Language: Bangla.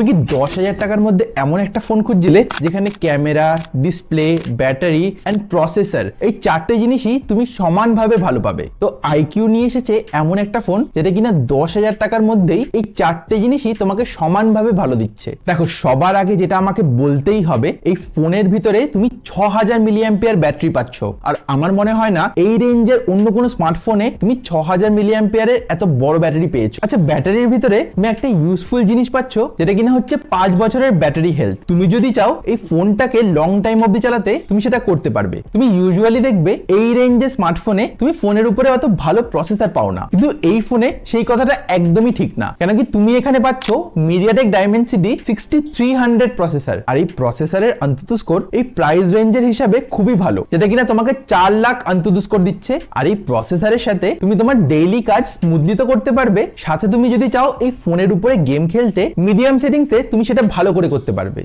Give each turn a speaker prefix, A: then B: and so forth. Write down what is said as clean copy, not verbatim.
A: তুমি কি 10,000 টাকার মধ্যে এমন একটা ফোন খুঁজছিলে যেখানে camera, display, battery and processor এই চারটে জিনিসই তুমি সমানভাবে ভালো পাবে? তো আইকিউ নিয়ে এসেছে এমন একটা ফোন যেটা কিনা 10,000 টাকার মধ্যেই এই চারটে জিনিসই তোমাকে সমানভাবে ভালো দিচ্ছে। দেখো, সবার আগে যেটা আমাকে বলতেই হবে, এই ফোনের ভিতরে তুমি 6000 মিলিঅ্যাম্পিয়ার ব্যাটারি পাচ্ছ। আর আমার মনে হয় না এই রেঞ্জের অন্য কোনো স্মার্টফোনে তুমি 6000 মিলিঅ্যাম্পিয়ারের এত বড় ব্যাটারি পেয়েছো। আচ্ছা, ব্যাটারির ভিতরে তুমি একটা ইউজফুল জিনিস পাচ্ছ যেটা কিনা হচ্ছে 5 বছরের ব্যাটারি হেলথ। তুমি যদি চাও এই ফোনটাকে লং টাইম অবধি চালাতে, তুমি সেটা করতে পারবে। তুমি ইউজুয়ালি দেখবে এই রেঞ্জের স্মার্টফোনে তুমি ফোনের উপরে অত ভালো প্রসেসর পাও না, কিন্তু এই ফোনে সেই কথাটা একদমই ঠিক না। কেন কি তুমি এখানে পাচ্ছ মিডিয়াটেক ডাইমেনসিটি 6300 প্রসেসর। আর এই প্রসেসরের অন্তত স্কোর এই প্রাইস রেঞ্জের হিসাবে খুবই ভালো, যেটা কিনা তোমাকে 4 লাখ অন্তত স্কোর দিচ্ছে। আর এই প্রসেসরের সাথে তুমি তোমার ডেইলি কাজ স্মুথলি তো করতে পারবে, সাথে তুমি যদি চাও এই ফোনের উপরে গেম খেলতে মিডিয়াম সেটিংসে তুমি সেটা ভালো করে করতে পারবে।